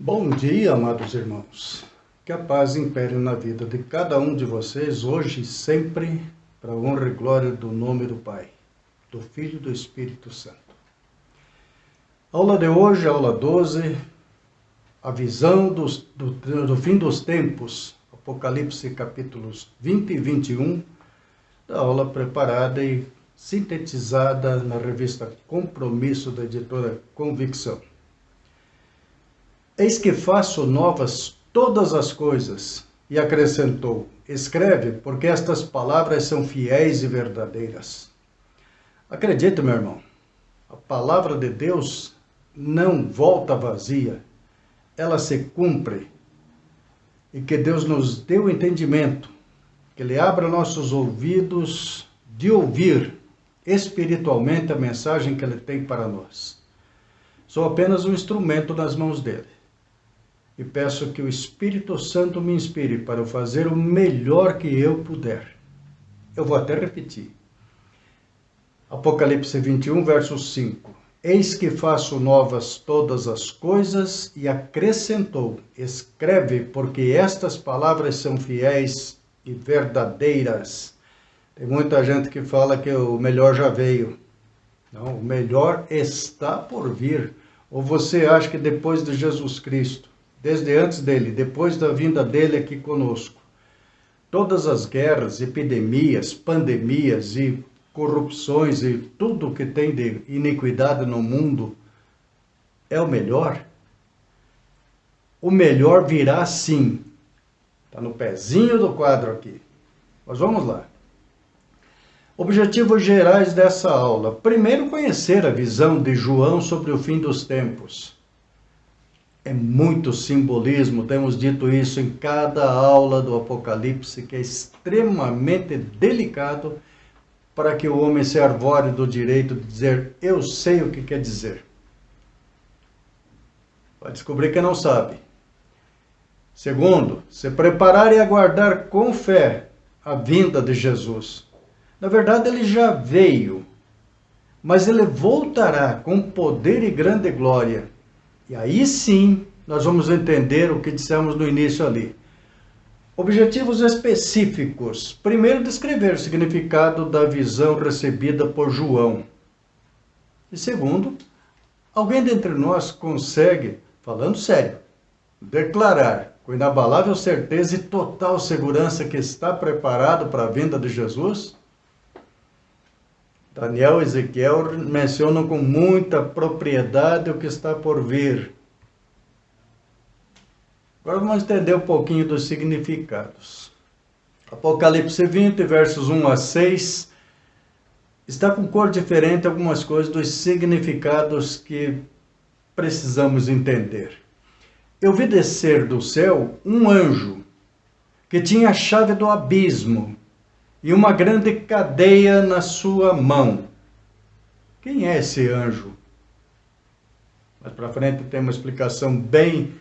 Bom dia, amados irmãos. Que a paz impere na vida de cada um de vocês, hoje e sempre, para a honra e glória do nome do Pai, do Filho e do Espírito Santo. Aula de hoje, aula 12, a visão do fim dos tempos, Apocalipse capítulos 20 e 21, da aula preparada e sintetizada na revista Compromisso da editora Convicção. Eis que faço novas todas as coisas, e acrescentou, escreve, porque estas palavras são fiéis e verdadeiras. Acredite, meu irmão, a palavra de Deus não volta vazia, ela se cumpre. E que Deus nos dê o entendimento, que Ele abra nossos ouvidos de ouvir espiritualmente a mensagem que Ele tem para nós. Sou apenas um instrumento nas mãos dEle. E peço que o Espírito Santo me inspire para eu fazer o melhor que eu puder. Eu vou até repetir. Apocalipse 21, verso 5. Eis que faço novas todas as coisas, e acrescentou, escreve, porque estas palavras são fiéis e verdadeiras. Tem muita gente que fala que o melhor já veio. Não, o melhor está por vir. Ou você acha que depois de Jesus Cristo, desde antes dele, depois da vinda dele aqui conosco, todas as guerras, epidemias, pandemias e corrupções e tudo que tem de iniquidade no mundo é o melhor? O melhor virá sim. Está no pezinho do quadro aqui. Mas vamos lá. Objetivos gerais dessa aula. Primeiro, conhecer a visão de João sobre o fim dos tempos. É muito simbolismo, temos dito isso em cada aula do Apocalipse, que é extremamente delicado para que o homem se arvore do direito de dizer, eu sei o que quer dizer. Vai descobrir que não sabe. Segundo, se preparar e aguardar com fé a vinda de Jesus. Na verdade, ele já veio, mas ele voltará com poder e grande glória. E aí sim, nós vamos entender o que dissemos no início ali. Objetivos específicos. Primeiro, descrever o significado da visão recebida por João. E segundo, alguém dentre nós consegue, falando sério, declarar com inabalável certeza e total segurança que está preparado para a vinda de Jesus? Daniel e Ezequiel mencionam com muita propriedade o que está por vir. Agora vamos entender um pouquinho dos significados. Apocalipse 20, versos 1 a 6, está com cor diferente algumas coisas dos significados que precisamos entender. Eu vi descer do céu um anjo que tinha a chave do abismo e uma grande cadeia na sua mão. Quem é esse anjo? Mais para frente tem uma explicação bem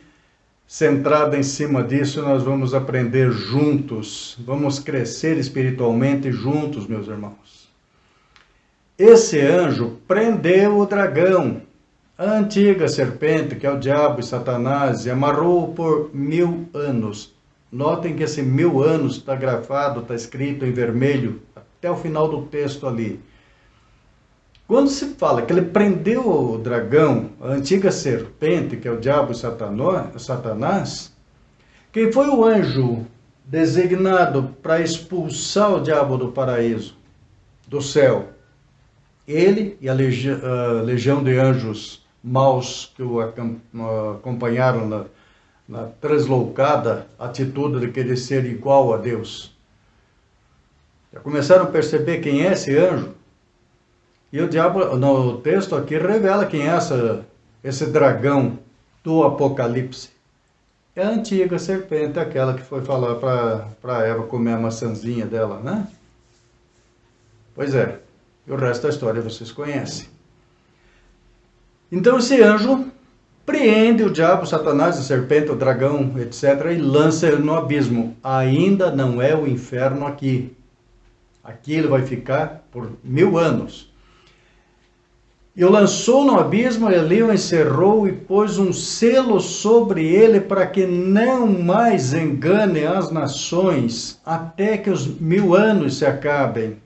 centrada em cima disso, nós vamos aprender juntos, vamos crescer espiritualmente juntos, meus irmãos. Esse anjo prendeu o dragão, a antiga serpente, que é o diabo e Satanás, e amarrou-o por 1000 anos. Notem que esse 1000 anos está grafado, está escrito em vermelho, até o final do texto ali. Quando se fala que ele prendeu o dragão, a antiga serpente, que é o diabo e Satanás, quem foi o anjo designado para expulsar o diabo do paraíso, do céu? Ele e a legião de anjos maus que o acompanharam na translocada atitude de querer ser igual a Deus. Já começaram a perceber quem é esse anjo? E o diabo, no texto aqui, revela quem é esse dragão do Apocalipse. É a antiga serpente, aquela que foi falar para Eva comer a maçãzinha dela, né? Pois é, e o resto da história vocês conhecem. Então esse anjo preende o diabo, Satanás, a serpente, o dragão, etc. e lança ele no abismo. Ainda não é o inferno aqui. Aqui ele vai ficar por 1000 anos. E o lançou no abismo, e ali o encerrou e pôs um selo sobre ele para que não mais engane as nações, até que os 1000 anos se acabem.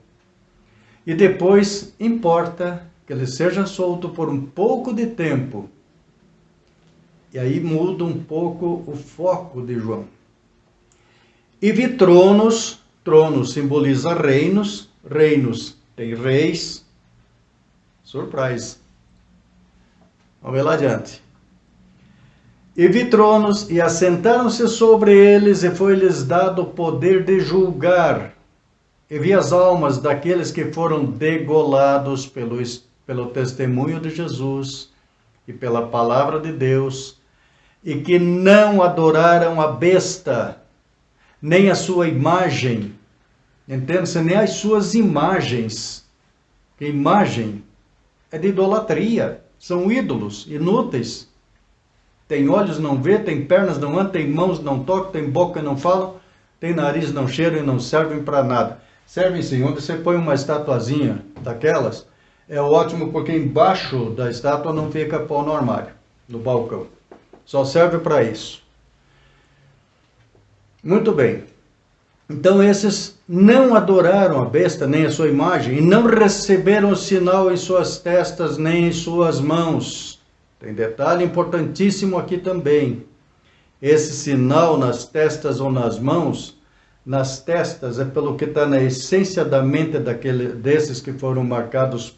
E depois importa que ele seja solto por um pouco de tempo. E aí muda um pouco o foco de João. E vi tronos, tronos simboliza reinos, reinos tem reis. Surprise. Vamos ver lá adiante. E vi tronos, e assentaram-se sobre eles, e foi-lhes dado o poder de julgar. E vi as almas daqueles que foram degolados pelo testemunho de Jesus e pela palavra de Deus, e que não adoraram a besta, nem a sua imagem. Entende-se? Nem as suas imagens. Que imagem é de idolatria, são ídolos inúteis. Tem olhos, não vê, tem pernas, não anda, tem mãos, não toca, tem boca, não fala, tem nariz, não cheira e não servem para nada. Servem sim, onde você põe uma estatuazinha daquelas, é ótimo porque embaixo da estátua não fica pau no armário, no balcão. Só serve para isso. Muito bem. Então esses não adoraram a besta, nem a sua imagem, e não receberam o sinal em suas testas, nem em suas mãos. Tem detalhe importantíssimo aqui também. Esse sinal nas testas ou nas mãos, nas testas é pelo que está na essência da mente desses que foram marcados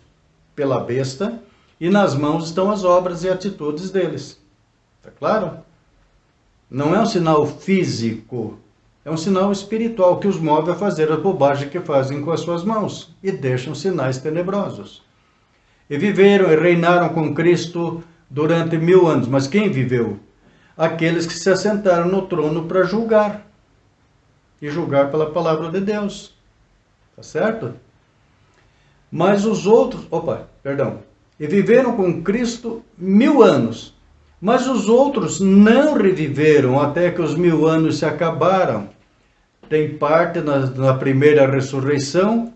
pela besta, e nas mãos estão as obras e atitudes deles. Está claro? Não é um sinal físico. É um sinal espiritual que os move a fazer a bobagem que fazem com as suas mãos e deixam sinais tenebrosos. E viveram e reinaram com Cristo durante 1000 anos. Mas quem viveu? Aqueles que se assentaram no trono para julgar. E julgar pela palavra de Deus. Tá certo? Mas os outros... E viveram com Cristo 1000 anos. Mas os outros não reviveram até que os 1000 anos se acabaram. Tem parte na primeira ressurreição.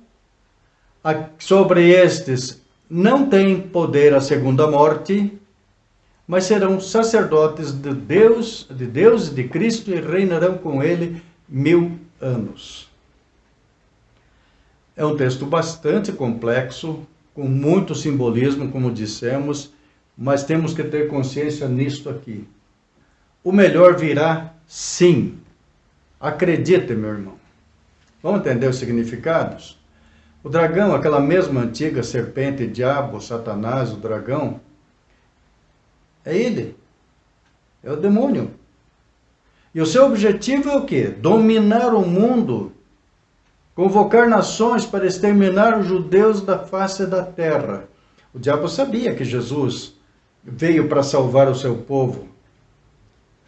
Sobre estes não tem poder a segunda morte, mas serão sacerdotes de Deus e de Cristo e reinarão com ele 1000 anos. É um texto bastante complexo, com muito simbolismo, como dissemos, mas temos que ter consciência nisto aqui. O melhor virá, sim. Acredite, meu irmão. Vamos entender os significados? O dragão, aquela mesma antiga serpente, diabo, Satanás, o dragão, é ele. É o demônio. E o seu objetivo é o quê? Dominar o mundo, convocar nações para exterminar os judeus da face da terra. O diabo sabia que Jesus veio para salvar o seu povo.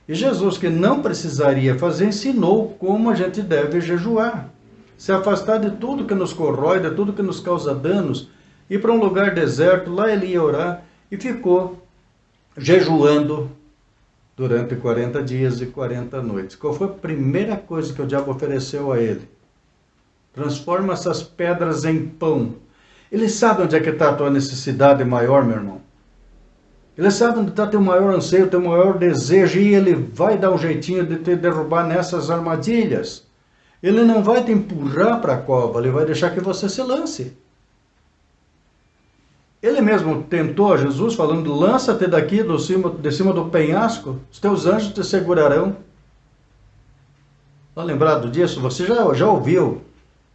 E Jesus, que não precisaria fazer, ensinou como a gente deve jejuar. Se afastar de tudo que nos corrói, de tudo que nos causa danos, ir para um lugar deserto, lá ele ia orar e ficou jejuando durante 40 dias e 40 noites. Qual foi a primeira coisa que o diabo ofereceu a ele? Transforma essas pedras em pão. Ele sabe onde é que está a tua necessidade maior, meu irmão. Ele sabe onde está teu maior anseio, teu maior desejo, e ele vai dar um jeitinho de te derrubar nessas armadilhas. Ele não vai te empurrar para a cova, ele vai deixar que você se lance. Ele mesmo tentou a Jesus, falando, lança-te daqui de cima do penhasco, os teus anjos te segurarão. Está lembrado disso? Você já ouviu?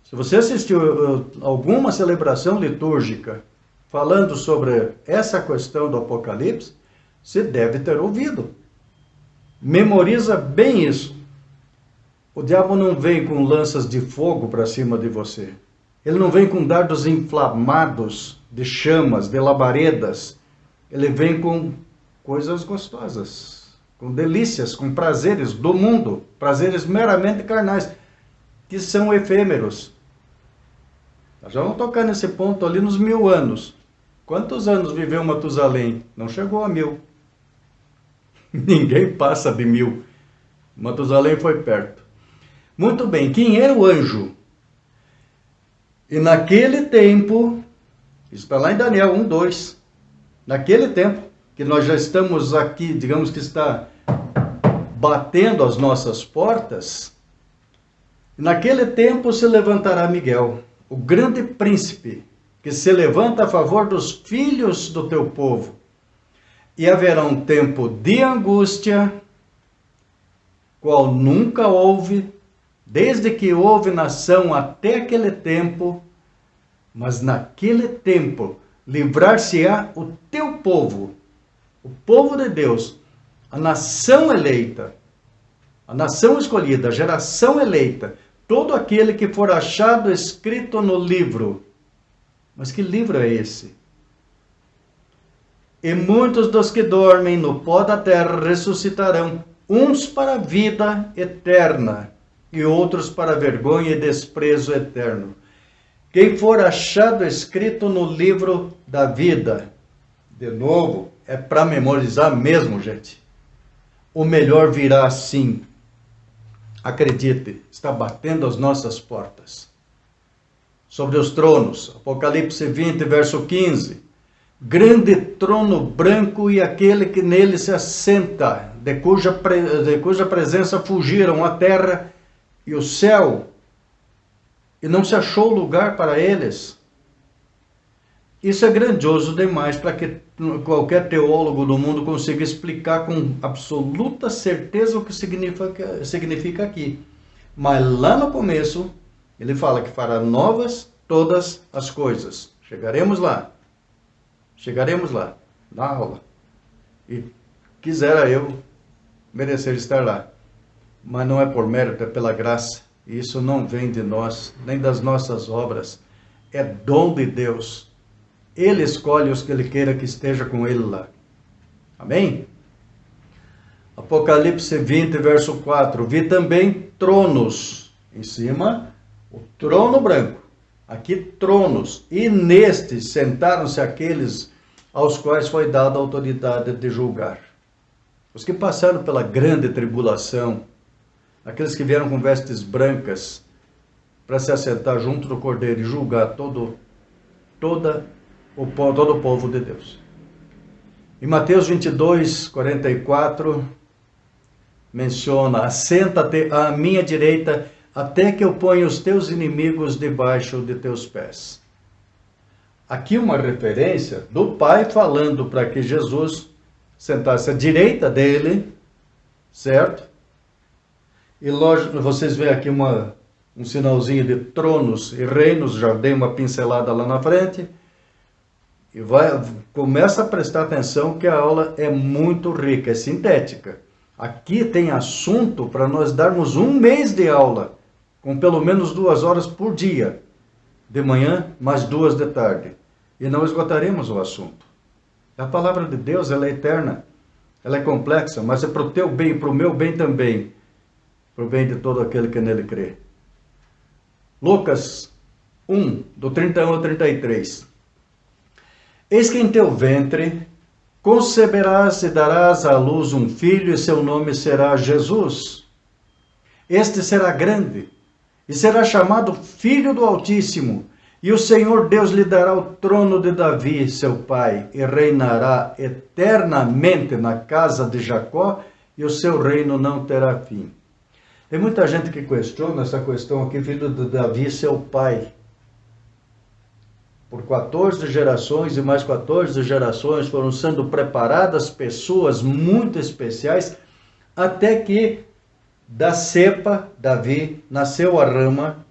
Se você assistiu alguma celebração litúrgica falando sobre essa questão do Apocalipse, você deve ter ouvido. Memoriza bem isso. O diabo não vem com lanças de fogo para cima de você. Ele não vem com dardos inflamados de chamas, de labaredas. Ele vem com coisas gostosas, com delícias, com prazeres do mundo, prazeres meramente carnais, que são efêmeros. Nós já vamos tocar nesse ponto ali nos 1000 anos. Quantos anos viveu Matusalém? Não chegou a 1000. Ninguém passa de 1000. Matusalém foi perto. Muito bem, quem era o anjo? E naquele tempo, isso está lá em Daniel 1:2, naquele tempo, que nós já estamos aqui, digamos que está batendo as nossas portas, naquele tempo se levantará Miguel, o grande príncipe, que se levanta a favor dos filhos do teu povo. E haverá um tempo de angústia, qual nunca houve, desde que houve nação até aquele tempo, mas naquele tempo livrar-se-á o teu povo, o povo de Deus, a nação eleita, a nação escolhida, a geração eleita, todo aquele que for achado escrito no livro. Mas que livro é esse? E muitos dos que dormem no pó da terra ressuscitarão, uns para a vida eterna e outros para vergonha e desprezo eterno. Quem for achado escrito no livro da vida, de novo, é para memorizar mesmo, gente. O melhor virá sim. Acredite, está batendo as nossas portas. Sobre os tronos, Apocalipse 20, verso 15. Grande trono branco e aquele que nele se assenta, de cuja presença fugiram a terra e o céu, e não se achou lugar para eles. Isso é grandioso demais para que qualquer teólogo do mundo consiga explicar com absoluta certeza o que significa aqui. Mas lá no começo, ele fala que fará novas todas as coisas. Chegaremos lá na aula. E quisera eu merecer estar lá. Mas não é por mérito, é pela graça. E isso não vem de nós, nem das nossas obras. É dom de Deus. Ele escolhe os que Ele queira que esteja com Ele lá. Amém? Apocalipse 20, verso 4. Vi também tronos. Em cima, o trono branco. Aqui tronos. E nestes sentaram-se aqueles aos quais foi dada a autoridade de julgar. Os que passaram pela grande tribulação, aqueles que vieram com vestes brancas para se assentar junto do Cordeiro e julgar todo o povo de Deus. Em Mateus 22, 44, menciona: assenta-te à minha direita, até que eu ponha os teus inimigos debaixo de teus pés. Aqui uma referência do Pai falando para que Jesus sentasse à direita dele, certo? E lógico, vocês veem aqui um sinalzinho de tronos e reinos, já dei uma pincelada lá na frente. E começa a prestar atenção que a aula é muito rica, é sintética. Aqui tem assunto para nós darmos um mês de aula, com pelo menos 2 horas por dia, de manhã, mais 2 de tarde. E não esgotaremos o assunto. A palavra de Deus, ela é eterna, ela é complexa, mas é para o teu bem e para o meu bem também, para o bem de todo aquele que nele crê. Lucas 1, do 31 ao 33. Eis que em teu ventre conceberás e darás à luz um filho, e seu nome será Jesus. Este será grande, e será chamado Filho do Altíssimo, e o Senhor Deus lhe dará o trono de Davi, seu pai, e reinará eternamente na casa de Jacó, e o seu reino não terá fim. Tem muita gente que questiona essa questão aqui, filho de Davi, seu pai. Por 14 gerações e mais 14 gerações foram sendo preparadas pessoas muito especiais, até que da cepa, Davi, nasceu a rama,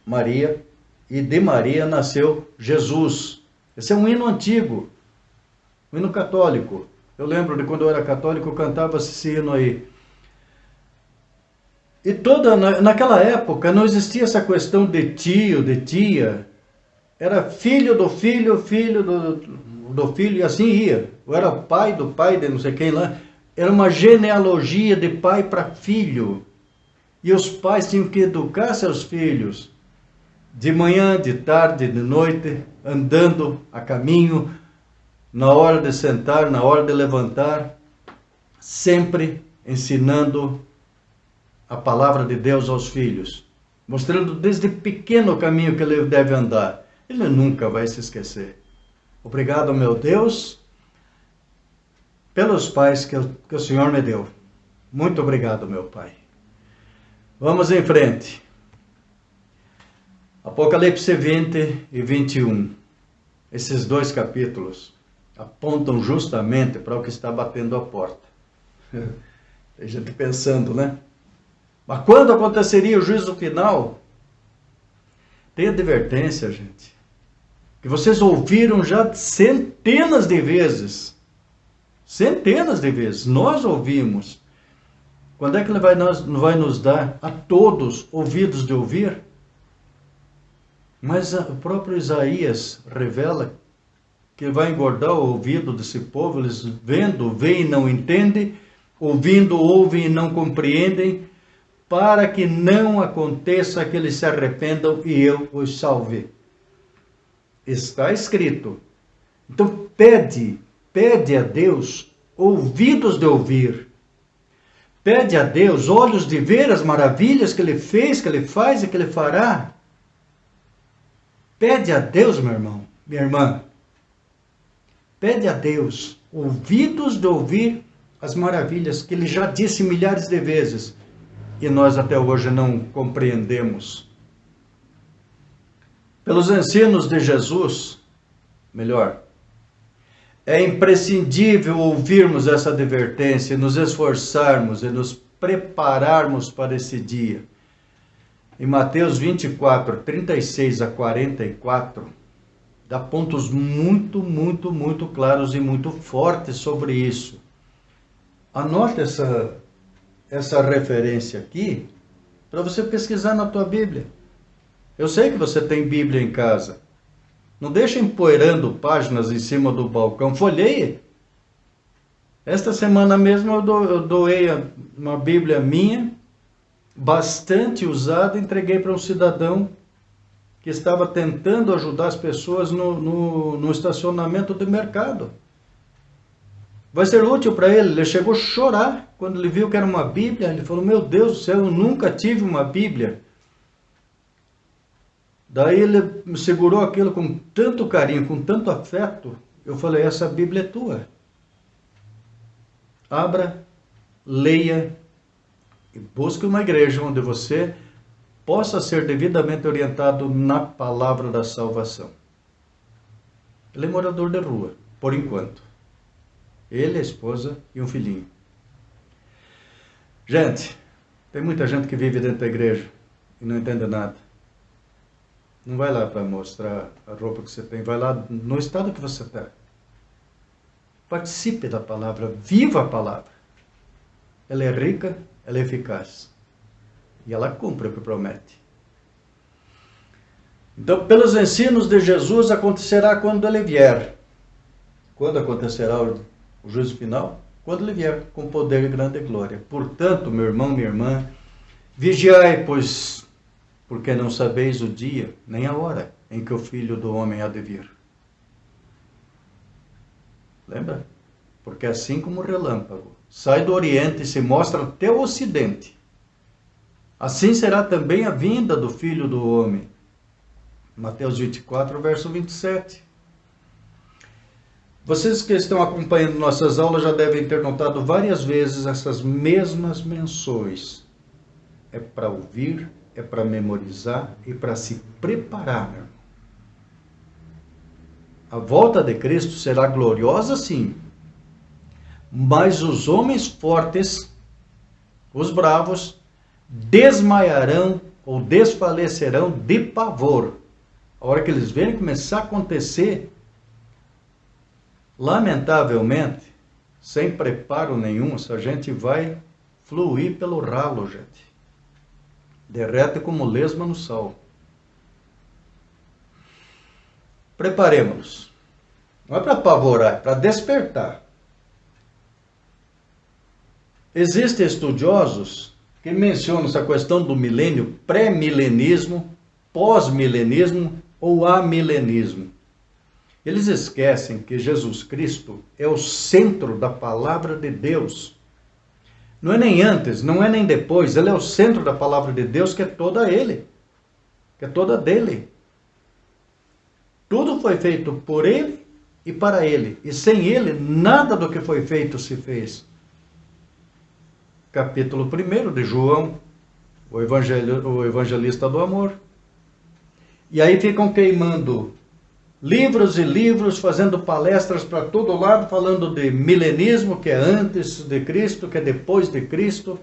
Maria, e de Maria nasceu Jesus. Esse é um hino antigo, um hino católico. Eu lembro de quando eu era católico, eu cantava esse hino aí. E naquela época não existia essa questão de tio, de tia. Era filho do filho, filho do filho, e assim ia. Ou era pai do pai de não sei quem lá. Era uma genealogia de pai para filho. E os pais tinham que educar seus filhos. De manhã, de tarde, de noite, andando a caminho, na hora de sentar, na hora de levantar, sempre ensinando a palavra de Deus aos filhos. Mostrando desde pequeno o caminho que ele deve andar. Ele nunca vai se esquecer. Obrigado, meu Deus, pelos pais que o Senhor me deu. Muito obrigado, meu Pai. Vamos em frente. Apocalipse 20 e 21. Esses dois capítulos apontam justamente para o que está batendo a porta. Tem gente pensando, né? Mas quando aconteceria o juízo final? Tem advertência, gente, que vocês ouviram já centenas de vezes. Centenas de vezes. Nós ouvimos. Quando é que ele vai nos dar a todos ouvidos de ouvir? Mas o próprio Isaías revela que vai engordar o ouvido desse povo. Eles veem e não entendem, ouvindo, ouvem e não compreendem, para que não aconteça que eles se arrependam e eu os salve. Está escrito. Então pede a Deus ouvidos de ouvir. Pede a Deus olhos de ver as maravilhas que Ele fez, que Ele faz e que Ele fará. Pede a Deus, meu irmão, minha irmã. Pede a Deus ouvidos de ouvir as maravilhas que Ele já disse milhares de vezes e nós até hoje não compreendemos. Pelos ensinos de Jesus, melhor, é imprescindível ouvirmos essa advertência e nos esforçarmos e nos prepararmos para esse dia. Em Mateus 24, 36 a 44, dá pontos muito, muito, muito claros e muito fortes sobre isso. Anote essa referência aqui para você pesquisar na tua Bíblia. Eu sei que você tem Bíblia em casa. Não deixe empoeirando páginas em cima do balcão. Folheie. Esta semana mesmo eu doei uma Bíblia minha, bastante usada, entreguei para um cidadão que estava tentando ajudar as pessoas no estacionamento do mercado. Vai ser útil para ele. Ele chegou a chorar quando ele viu que era uma Bíblia. Ele falou, meu Deus do céu, eu nunca tive uma Bíblia. Daí ele me segurou aquilo com tanto carinho, com tanto afeto. Eu falei, essa Bíblia é tua. Abra, leia e busque uma igreja onde você possa ser devidamente orientado na palavra da salvação. Ele é morador de rua, por enquanto. Ele, a esposa e um filhinho. Gente, tem muita gente que vive dentro da igreja e não entende nada. Não vai lá para mostrar a roupa que você tem, vai lá no estado que você está. Participe da palavra, viva a palavra. Ela é rica, ela é eficaz. E ela cumpre o que promete. Então, pelos ensinos de Jesus, acontecerá quando ele vier. Quando acontecerá o juízo final? Quando ele vier, com poder e grande glória. Portanto, meu irmão, minha irmã, vigiai, pois, porque não sabeis o dia, nem a hora, em que o Filho do Homem há de vir. Lembra? Porque assim como o relâmpago sai do Oriente e se mostra até o Ocidente, assim será também a vinda do Filho do Homem. Mateus 24, verso 27. Vocês que estão acompanhando nossas aulas já devem ter notado várias vezes essas mesmas menções. É para ouvir, é para memorizar e para se preparar, meu irmão. A volta de Cristo será gloriosa, sim. Mas os homens fortes, os bravos, desmaiarão ou desfalecerão de pavor. A hora que eles verem começar a acontecer, lamentavelmente, sem preparo nenhum, essa gente vai fluir pelo ralo, gente. Derrete como lesma no sal. Preparemos-nos. Não é para apavorar, é para despertar. Existem estudiosos que mencionam essa questão do milênio, pré-milenismo, pós-milenismo ou amilenismo. Eles esquecem que Jesus Cristo é o centro da palavra de Deus. Não é nem antes, não é nem depois, ele é o centro da palavra de Deus, que é toda ele, que é toda dele. Tudo foi feito por ele e para ele. E sem ele, nada do que foi feito se fez. Capítulo 1 de João, o evangelista do amor. E aí ficam queimando livros e livros, fazendo palestras para todo lado, falando de milenismo, que é antes de Cristo, que é depois de Cristo.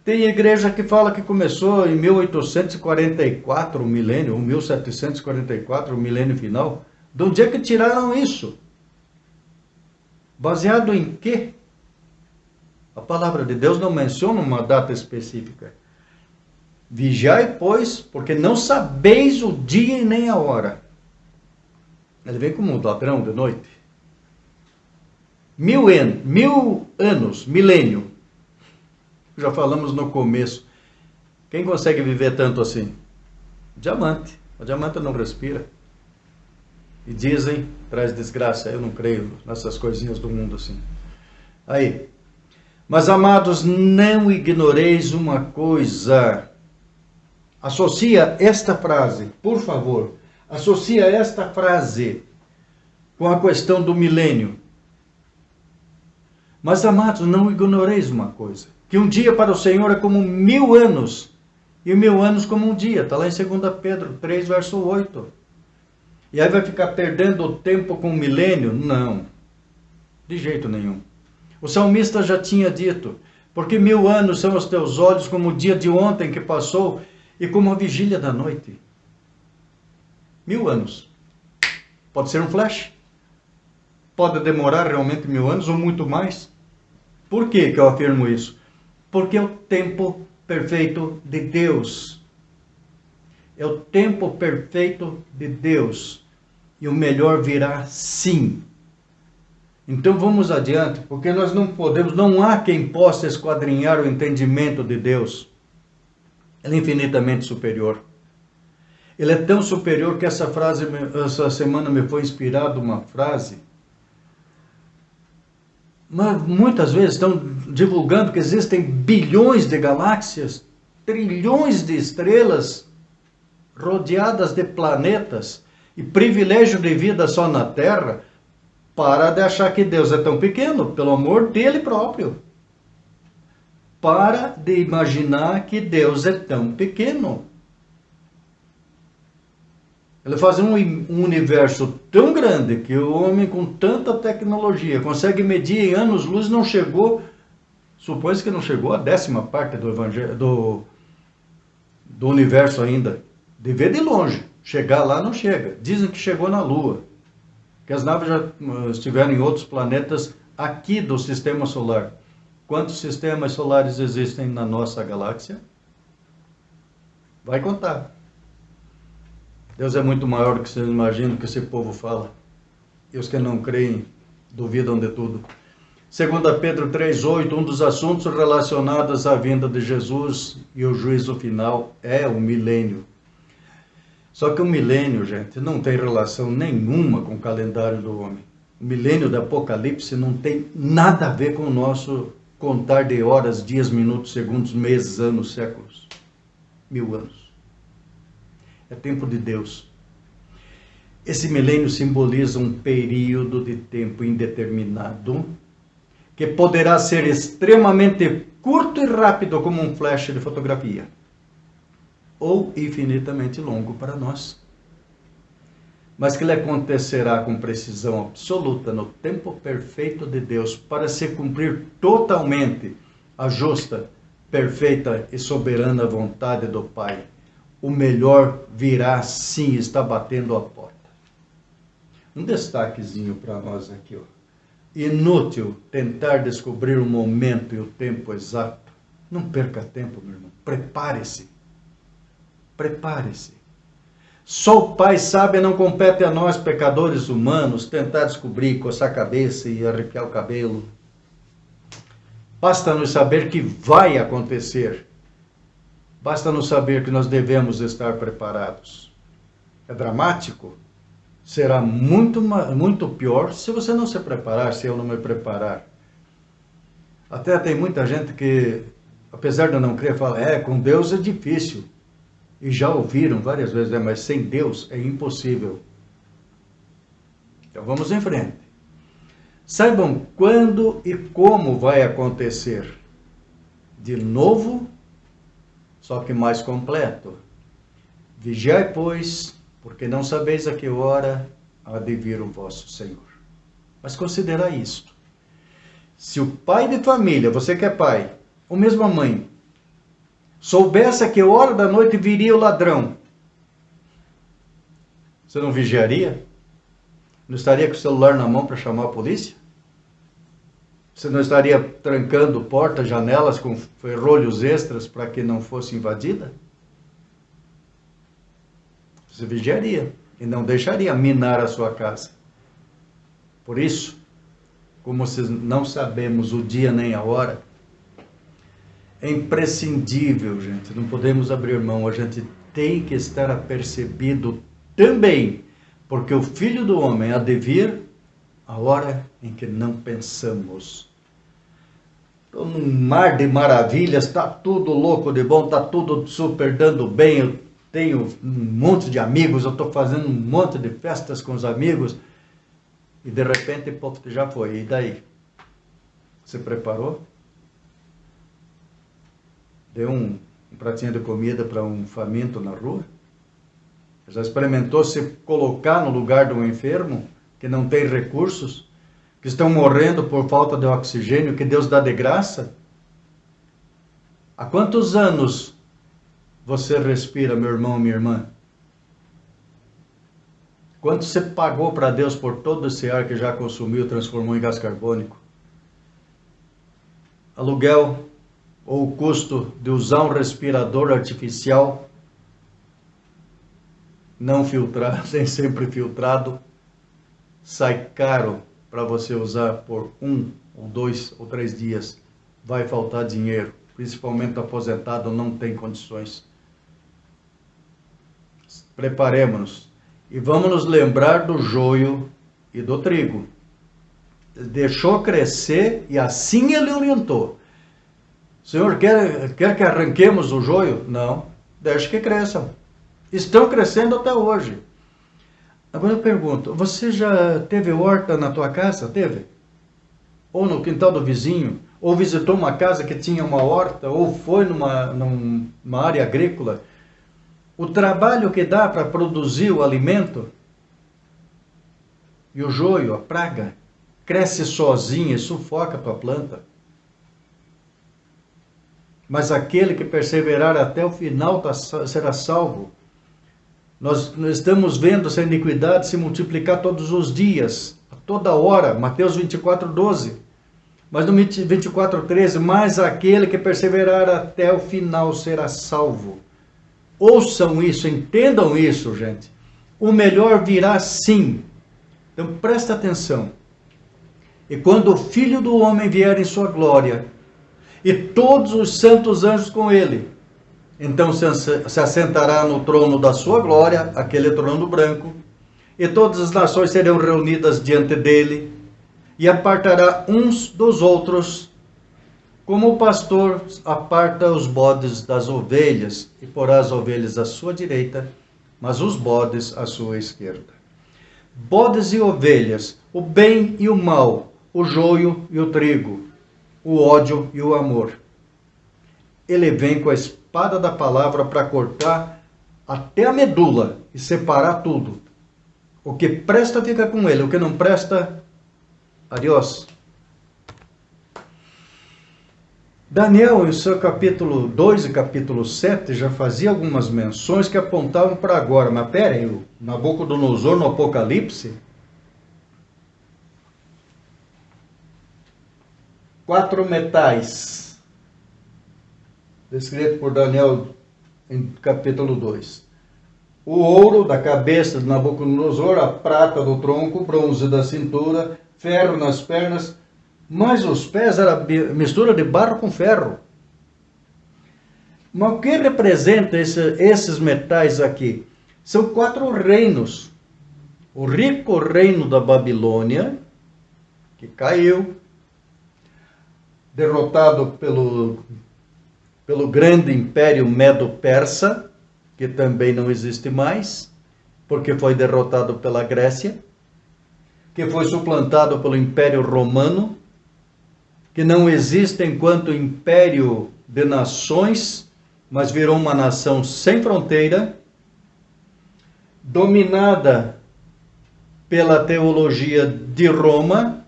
Tem igreja que fala que começou em 1844, o milênio, ou 1744, o milênio final. De onde é que tiraram isso? Baseado em quê? A palavra de Deus não menciona uma data específica. Vigiai, pois, porque não sabeis o dia e nem a hora. Ele vem como um ladrão de noite. 1000 anos, milênio. Já falamos no começo. Quem consegue viver tanto assim? Diamante. O diamante não respira. E dizem, traz desgraça. Eu não creio nessas coisinhas do mundo assim. Aí. Mas, amados, não ignoreis uma coisa. Associa esta frase, por favor. Associa esta frase com a questão do milênio. Mas, amados, não ignoreis uma coisa. Que um dia para o Senhor é como 1000 anos. E 1000 anos como um dia. Está lá em 2 Pedro 3, verso 8. E aí vai ficar perdendo o tempo com o milênio? Não. De jeito nenhum. O salmista já tinha dito. Porque 1000 anos são os teus olhos como o dia de ontem que passou e como a vigília da noite. 1000 anos. Pode ser um flash. Pode demorar realmente 1000 anos ou muito mais. Por que eu afirmo isso? Porque é o tempo perfeito de Deus. É o tempo perfeito de Deus. E o melhor virá sim. Então vamos adiante, porque nós não podemos, não há quem possa esquadrinhar o entendimento de Deus. Ele é infinitamente superior. Ele é tão superior que essa semana me foi inspirada uma frase. Mas muitas vezes estão divulgando que existem bilhões de galáxias, trilhões de estrelas, rodeadas de planetas, e privilégio de vida só na Terra. Para de achar que Deus é tão pequeno, pelo amor dele próprio. Para de imaginar que Deus é tão pequeno. Ele faz um universo tão grande que o homem com tanta tecnologia consegue medir em anos-luz, não chegou, supõe-se que não chegou a 10ª parte do universo ainda. De ver de longe, chegar lá não chega. Dizem que chegou na Lua, que as naves já estiveram em outros planetas aqui do Sistema Solar. Quantos sistemas solares existem na nossa galáxia? Vai contar. Deus é muito maior do que vocês imaginam, que esse povo fala. E os que não creem, duvidam de tudo. 2 Pedro 3,8, um dos assuntos relacionados à vinda de Jesus e o juízo final é o milênio. Só que o milênio, gente, não tem relação nenhuma com o calendário do homem. O milênio do Apocalipse não tem nada a ver com o nosso contar de horas, dias, minutos, segundos, meses, anos, séculos. 1000 anos. É tempo de Deus. Esse milênio simboliza um período de tempo indeterminado que poderá ser extremamente curto e rápido como um flash de fotografia, ou infinitamente longo para nós, mas que ele acontecerá com precisão absoluta no tempo perfeito de Deus para se cumprir totalmente a justa, perfeita e soberana vontade do Pai. O melhor virá sim, está batendo a porta. Um destaquezinho para nós aqui, ó. Inútil tentar descobrir o momento e o tempo exato. Não perca tempo, meu irmão. Prepare-se. Prepare-se. Só o Pai sabe, não compete a nós, pecadores humanos, tentar descobrir, coçar a cabeça e arrepiar o cabelo. Basta-nos saber que vai acontecer. Basta-nos saber que nós devemos estar preparados. É dramático? Será muito pior se você não se preparar, se eu não me preparar. Até tem muita gente que, apesar de eu não crer, fala, com Deus é difícil. E já ouviram várias vezes, mas sem Deus é impossível. Então vamos em frente. Saibam quando e como vai acontecer. De novo, só que mais completo. Vigiai, pois, porque não sabeis a que hora há de vir o vosso Senhor. Mas considerai isto. Se o pai de família, você que é pai, ou mesmo a mãe, soubesse a que hora da noite viria o ladrão, você não vigiaria? Não estaria com o celular na mão para chamar a polícia? Você não estaria trancando portas, janelas com ferrolhos extras para que não fosse invadida? Você vigiaria e não deixaria minar a sua casa. Por isso, como não sabemos o dia nem a hora, é imprescindível, gente, não podemos abrir mão, a gente tem que estar apercebido também, porque o Filho do Homem há de vir a hora em que não pensamos. Estou num mar de maravilhas, está tudo louco de bom, está tudo super dando bem, eu tenho um monte de amigos, eu estou fazendo um monte de festas com os amigos, e de repente, pô, já foi, e daí? Você preparou? Deu um pratinho de comida para um faminto na rua? Já experimentou se colocar no lugar de um enfermo que não tem recursos, que estão morrendo por falta de oxigênio, que Deus dá de graça? Há quantos anos você respira, meu irmão, minha irmã? Quanto você pagou para Deus por todo esse ar que já consumiu, transformou em gás carbônico? Aluguel ou o custo de usar um respirador artificial não filtrado, nem sempre filtrado, sai caro para você usar por 1, ou 2 ou 3 dias. Vai faltar dinheiro, principalmente o aposentado não tem condições. Preparemos-nos. E vamos nos lembrar do joio e do trigo. Deixou crescer e assim ele orientou. Senhor, quer que arranquemos o joio? Não, deixe que cresçam. Estão crescendo até hoje. Agora eu pergunto, você já teve horta na tua casa? Teve? Ou no quintal do vizinho? Ou visitou uma casa que tinha uma horta? Ou foi numa área agrícola? O trabalho que dá para produzir o alimento e o joio, a praga, cresce sozinho e sufoca a tua planta. Mas aquele que perseverar até o final será salvo. Nós estamos vendo essa iniquidade se multiplicar todos os dias, a toda hora. Mateus 24:12. Mas no 24:13, mas aquele que perseverar até o final será salvo. Ouçam isso, entendam isso, gente. O melhor virá sim. Então presta atenção. E quando o Filho do Homem vier em sua glória, e todos os santos anjos com ele, então se assentará no trono da sua glória, aquele trono branco, e todas as nações serão reunidas diante dele, e apartará uns dos outros, como o pastor aparta os bodes das ovelhas, e porá as ovelhas à sua direita, mas os bodes à sua esquerda. Bodes e ovelhas, o bem e o mal, o joio e o trigo, o ódio e o amor. Ele vem com a espada da palavra para cortar até a medula e separar tudo. O que presta fica com ele, o que não presta, adiós. Daniel, em seu capítulo 2 e capítulo 7, já fazia algumas menções que apontavam para agora. Mas peraí, o Nabucodonosor no Apocalipse, 4 metais, descrito por Daniel em capítulo 2. O ouro da cabeça de Nabucodonosor, a prata do tronco, bronze da cintura, ferro nas pernas, mas os pés era mistura de barro com ferro. Mas o que representa esses metais aqui? São 4 reinos. O rico reino da Babilônia, que caiu, derrotado pelo grande império Medo-Persa, que também não existe mais, porque foi derrotado pela Grécia. que foi suplantado pelo Império Romano, que não existe enquanto império de nações, mas virou uma nação sem fronteira, dominada pela teologia de Roma,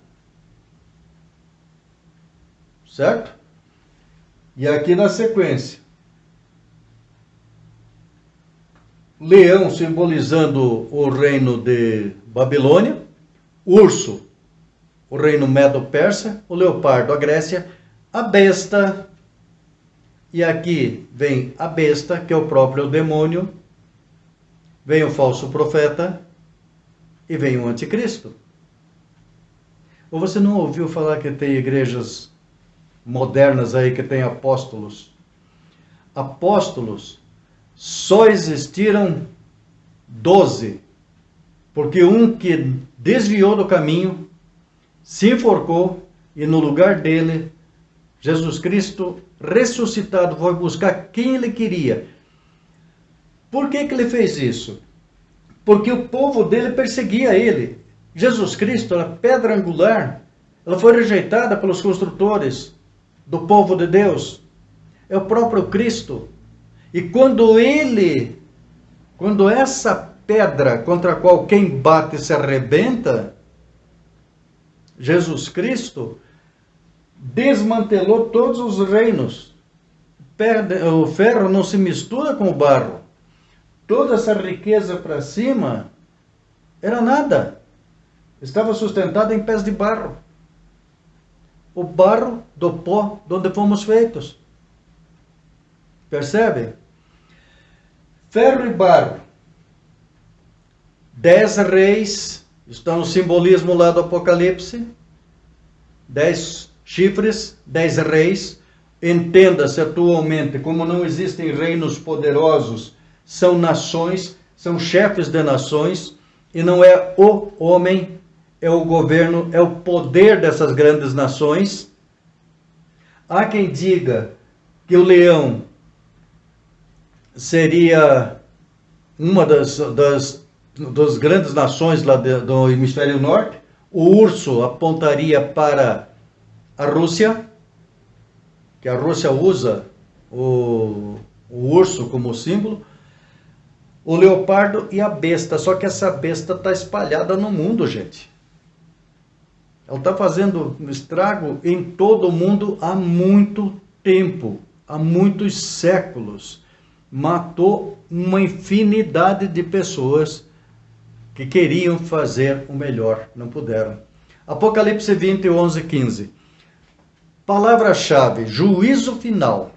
certo? E aqui na sequência, leão simbolizando o reino de Babilônia, urso, o reino Medo-Persa, o leopardo, a Grécia, a besta, e aqui vem a besta, que é o próprio demônio, vem o falso profeta e vem o anticristo. Ou você não ouviu falar que tem igrejas modernas aí que tem apóstolos? Apóstolos só existiram 12, porque um que desviou do caminho, se enforcou, e no lugar dele, Jesus Cristo ressuscitado foi buscar quem ele queria. Por que ele fez isso? Porque o povo dele perseguia ele. Jesus Cristo, a pedra angular, ela foi rejeitada pelos construtores do povo de Deus. É o próprio Cristo. E quando essa pedra contra a qual quem bate se arrebenta, Jesus Cristo desmantelou todos os reinos. O ferro não se mistura com o barro. Toda essa riqueza para cima era nada. Estava sustentada em pés de barro. O barro do pó de onde fomos feitos. Percebe? Ferro e barro. 10 reis, estão no simbolismo lá do Apocalipse. 10 chifres, 10 reis. Entenda-se atualmente, como não existem reinos poderosos, são nações, são chefes de nações, e não é o homem, é o governo, é o poder dessas grandes nações. Há quem diga que o leão seria uma das grandes nações lá do hemisfério norte. O urso apontaria para a Rússia, que a Rússia usa o urso como símbolo. O leopardo e a besta, só que essa besta está espalhada no mundo, gente. Ela está fazendo estrago em todo o mundo há muito tempo, há muitos séculos. Matou uma infinidade de pessoas que queriam fazer o melhor, não puderam. Apocalipse 20, 11, 15. Palavra-chave, juízo final.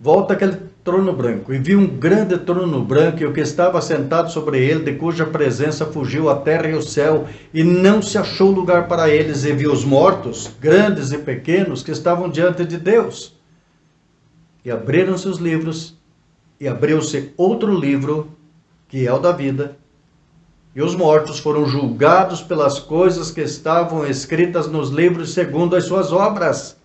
Volta aquele trono branco, e vi um grande trono branco, e o que estava sentado sobre ele, de cuja presença fugiu a terra e o céu, e não se achou lugar para eles, e vi os mortos, grandes e pequenos, que estavam diante de Deus. E abriram-se os livros, e abriu-se outro livro, que é o da vida, e os mortos foram julgados pelas coisas que estavam escritas nos livros segundo as suas obras.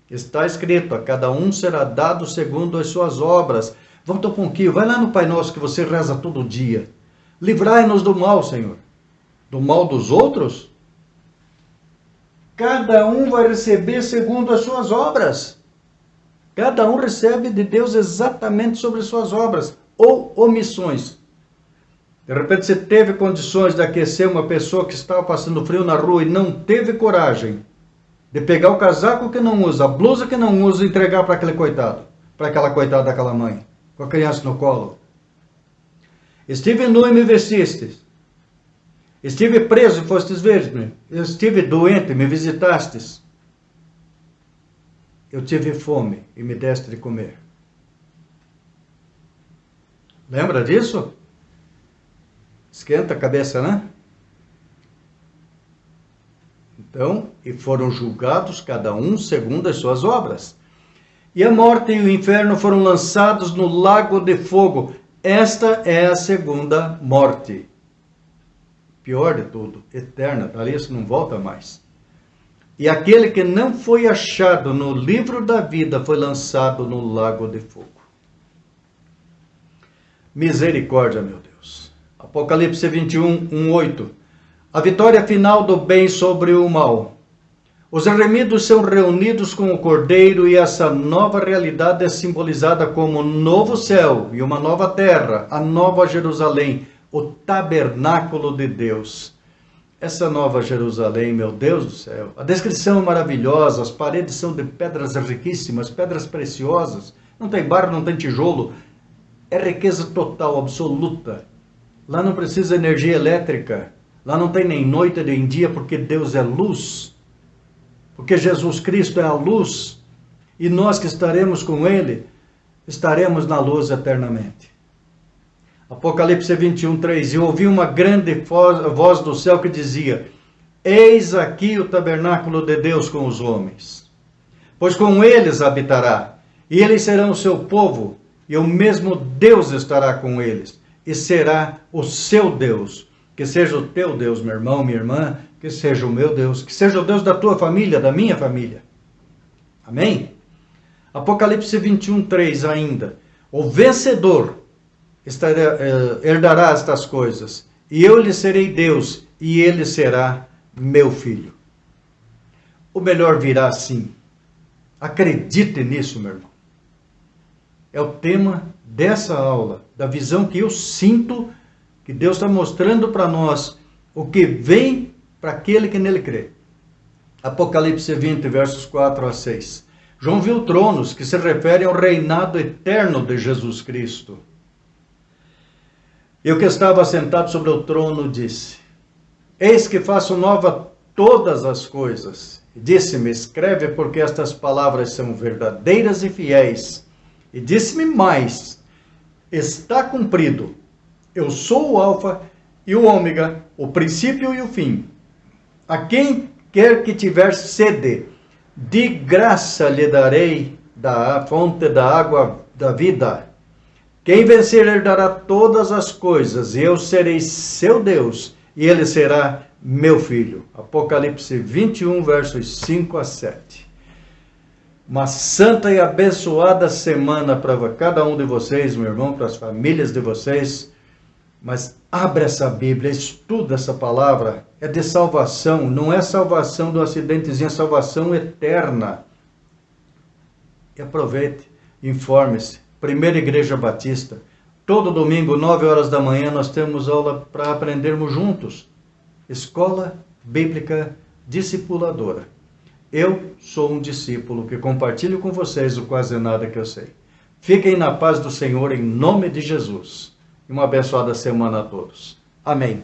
Está escrito, a cada um será dado segundo as suas obras. Volta um pouquinho, vai lá no Pai Nosso que você reza todo dia. Livrai-nos do mal, Senhor. Do mal dos outros? Cada um vai receber segundo as suas obras. Cada um recebe de Deus exatamente sobre as suas obras ou omissões. De repente você teve condições de aquecer uma pessoa que estava passando frio na rua e não teve coragem de pegar o casaco que não usa, a blusa que não usa e entregar para aquele coitado, para aquela coitada daquela mãe, com a criança no colo. Estive nu e me vestistes. Estive preso e fostes ver-me. Estive doente e me visitastes. Eu tive fome e me deste de comer. Lembra disso? Esquenta a cabeça, né? Então, e foram julgados cada um segundo as suas obras. E a morte e o inferno foram lançados no lago de fogo. Esta é a segunda morte. Pior de tudo, eterna, dali isso não volta mais. E aquele que não foi achado no livro da vida foi lançado no lago de fogo. Misericórdia, meu Deus. Apocalipse 21, 1, 8. A vitória final do bem sobre o mal. Os remidos são reunidos com o Cordeiro e essa nova realidade é simbolizada como um novo céu e uma nova terra, a nova Jerusalém, o tabernáculo de Deus. Essa nova Jerusalém, meu Deus do céu, a descrição é maravilhosa, as paredes são de pedras riquíssimas, pedras preciosas, não tem barro, não tem tijolo, é riqueza total, absoluta. Lá não precisa energia elétrica, lá não tem nem noite nem dia, porque Deus é luz, porque Jesus Cristo é a luz, e nós que estaremos com Ele, estaremos na luz eternamente. Apocalipse 21, 3. E ouvi uma grande voz do céu que dizia: eis aqui o tabernáculo de Deus com os homens, pois com eles habitará, e eles serão o seu povo, e o mesmo Deus estará com eles, e será o seu Deus. Que seja o teu Deus, meu irmão, minha irmã, que seja o meu Deus, que seja o Deus da tua família, da minha família. Amém? Apocalipse 21, 3 ainda. O vencedor herdará estas coisas, e eu lhe serei Deus, e ele será meu filho. O melhor virá sim. Acredite nisso, meu irmão. É o tema dessa aula, da visão que eu sinto que Deus está mostrando para nós, o que vem para aquele que nele crê. Apocalipse 20, versos 4 a 6. João viu tronos que se referem ao reinado eterno de Jesus Cristo. E o que estava sentado sobre o trono disse: eis que faço nova todas as coisas. E disse-me: escreve, porque estas palavras são verdadeiras e fiéis. E disse-me mais: está cumprido. Eu sou o Alfa e o Ômega, o princípio e o fim. A quem quer que tiver sede, de graça lhe darei da fonte da água da vida. Quem vencer herdará todas as coisas, e eu serei seu Deus, e ele será meu filho. Apocalipse 21, versos 5 a 7. Uma santa e abençoada semana para cada um de vocês, meu irmão, para as famílias de vocês. Mas abre essa Bíblia, estuda essa palavra, é de salvação, não é salvação do acidentezinho, é salvação eterna. E aproveite, informe-se. Primeira Igreja Batista, todo domingo, 9 horas da manhã, nós temos aula para aprendermos juntos. Escola Bíblica Discipuladora. Eu sou um discípulo que compartilho com vocês o quase nada que eu sei. Fiquem na paz do Senhor em nome de Jesus. E uma abençoada semana a todos. Amém.